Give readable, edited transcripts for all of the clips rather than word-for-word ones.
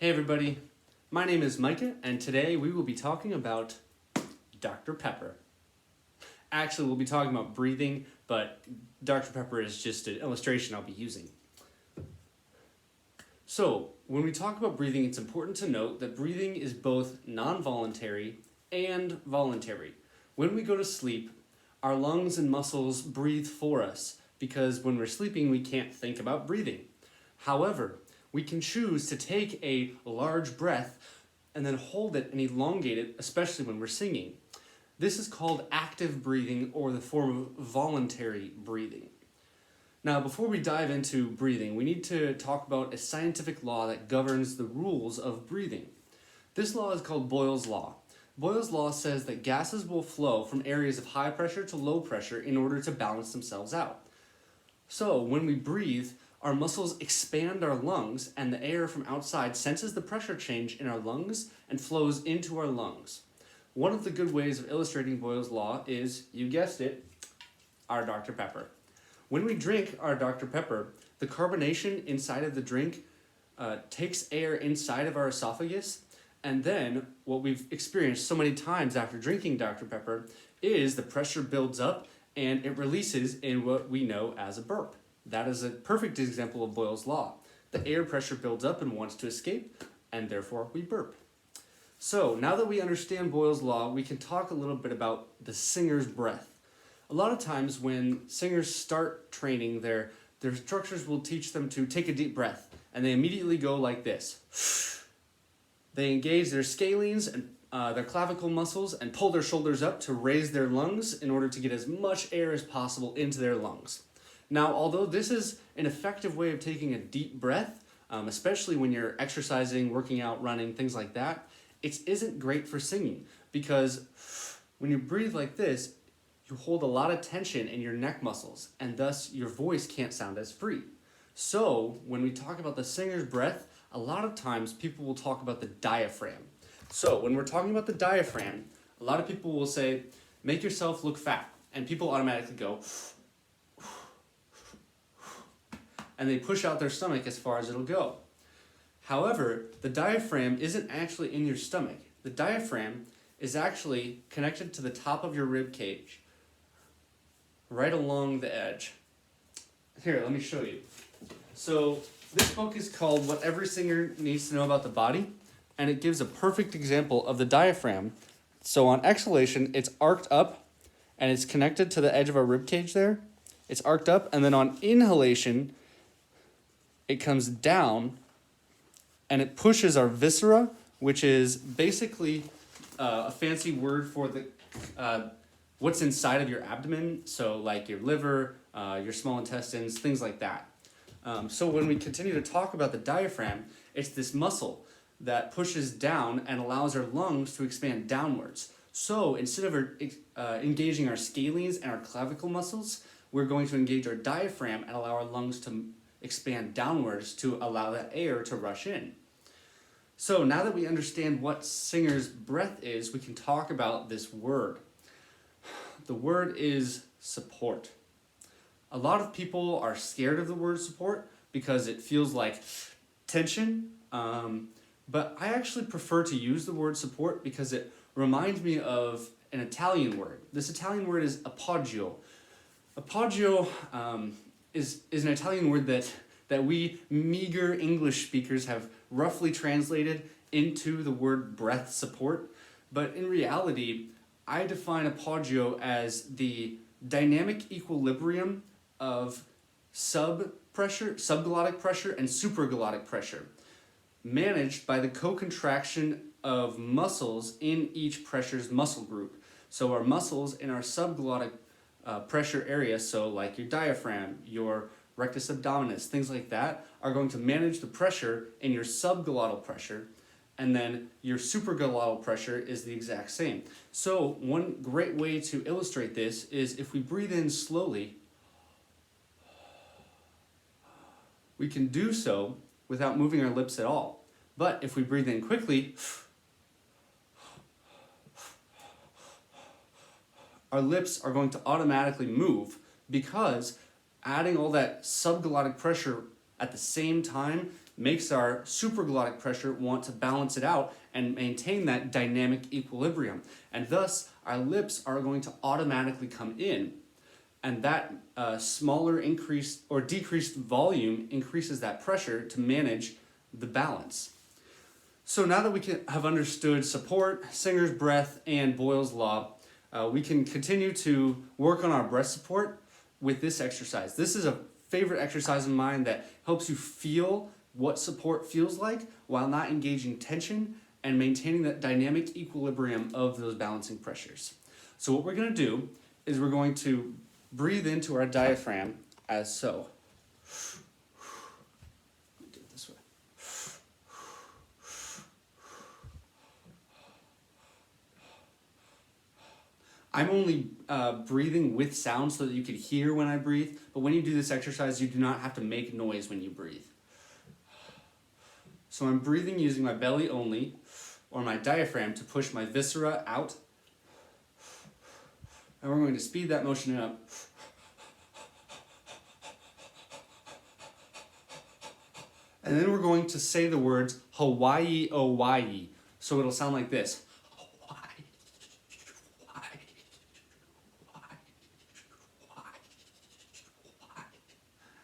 Hey everybody, my name is Micah, and today we will be talking about Dr. Pepper. Actually, we'll be talking about breathing, but Dr. Pepper is just an illustration I'll be using. So, when we talk about breathing, it's important to note that breathing is both non-voluntary and voluntary. When we go to sleep, our lungs and muscles breathe for us, because when we're sleeping, we can't think about breathing. However, we can choose to take a large breath and then hold it and elongate it, especially when we're singing. This is called active breathing, or the form of voluntary breathing. Now, before we dive into breathing, we need to talk about a scientific law that governs the rules of breathing. This law is called Boyle's law. Boyle's law says that gases will flow from areas of high pressure to low pressure in order to balance themselves out. So, when we breathe, our muscles expand our lungs, and the air from outside senses the pressure change in our lungs and flows into our lungs. One of the good ways of illustrating Boyle's law is, you guessed it, our Dr. Pepper. When we drink our Dr. Pepper, the carbonation inside of the drink takes air inside of our esophagus, and then what we've experienced so many times after drinking Dr. Pepper is the pressure builds up and it releases in what we know as a burp. That is a perfect example of Boyle's law. The air pressure builds up and wants to escape, and therefore we burp. So, now that we understand Boyle's law, we can talk a little bit about the singer's breath. A lot of times when singers start training, their instructors will teach them to take a deep breath, and they immediately go like this. They engage their scalenes and their clavicle muscles and pull their shoulders up to raise their lungs in order to get as much air as possible into their lungs. Now, although this is an effective way of taking a deep breath, especially when you're exercising, working out, running, things like that, it isn't great for singing, because when you breathe like this, you hold a lot of tension in your neck muscles, and thus your voice can't sound as free. So, when we talk about the singer's breath, a lot of times people will talk about the diaphragm. So, when we're talking about the diaphragm, a lot of people will say, make yourself look fat, and people automatically go, and they push out their stomach as far as it'll go. However, the diaphragm isn't actually in your stomach. The diaphragm is actually connected to the top of your rib cage, right along the edge. Here, let me show you. So, this book is called What Every Singer Needs to Know About the Body, and it gives a perfect example of the diaphragm. So on exhalation, it's arched up, and it's connected to the edge of our rib cage there. It's arched up, and then on inhalation, it comes down, and it pushes our viscera, which is basically a fancy word for the what's inside of your abdomen, so like your liver, your small intestines, things like that. So when we continue to talk about the diaphragm, it's this muscle that pushes down and allows our lungs to expand downwards. So instead of engaging our scalenes and our clavicle muscles, we're going to engage our diaphragm and allow our lungs to expand downwards to allow that air to rush in. So now that we understand what singer's breath is, we can talk about this word. The word is support. A lot of people are scared of the word support because it feels like tension, but I actually prefer to use the word support because it reminds me of an Italian word. This Italian word is appoggio. Appoggio is an Italian word that we meager English speakers have roughly translated into the word breath support, but in reality, I define appoggio as the dynamic equilibrium of subglottic pressure, and supraglottic pressure, managed by the co-contraction of muscles in each pressure's muscle group. So our muscles in our subglottic pressure area, so like your diaphragm, your rectus abdominis, things like that, are going to manage the pressure in your subglottal pressure, and then your supraglottal pressure is the exact same. So one great way to illustrate this is if we breathe in slowly, we can do so without moving our lips at all. But if we breathe in quickly, our lips are going to automatically move, because adding all that subglottic pressure at the same time makes our supraglottic pressure want to balance it out and maintain that dynamic equilibrium. And thus, our lips are going to automatically come in. And that smaller increased or decreased volume increases that pressure to manage the balance. So now that we have understood support, Singer's breath, and Boyle's law, we can continue to work on our breath support with this exercise. This is a favorite exercise of mine that helps you feel what support feels like while not engaging tension and maintaining that dynamic equilibrium of those balancing pressures. So what we're going to do is we're going to breathe into our diaphragm as so. Let me do it this way. I'm only breathing with sound so that you could hear when I breathe, but when you do this exercise, you do not have to make noise when you breathe. So I'm breathing using my belly only, or my diaphragm, to push my viscera out. And we're going to speed that motion up. And then we're going to say the words Hawaii, Hawaii. So it'll sound like this.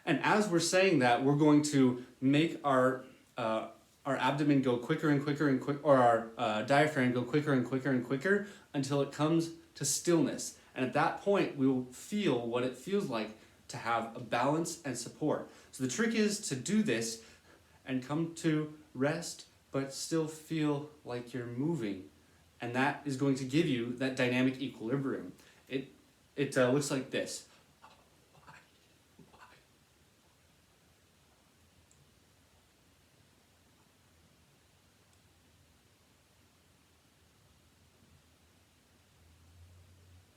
And as we're saying that, we're going to make our abdomen go quicker and quicker and quicker, or our diaphragm go quicker and quicker and quicker until it comes to stillness. And at that point, we will feel what it feels like to have a balance and support. So the trick is to do this and come to rest, but still feel like you're moving. And that is going to give you that dynamic equilibrium. It looks like this.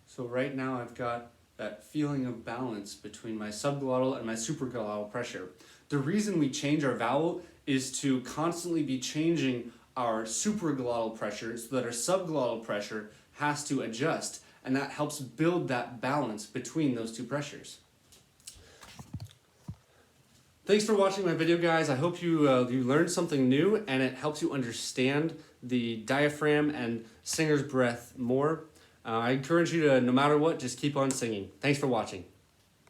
So right now I've got that feeling of balance between my subglottal and my supraglottal pressure. The reason we change our vowel is to constantly be changing our supraglottal pressure so that our subglottal pressure has to adjust, and that helps build that balance between those two pressures. Thanks for watching my video, guys. I hope you learned something new and it helps you understand the diaphragm and Singer's breath more. I encourage you to, no matter what, just keep on singing. Thanks for watching.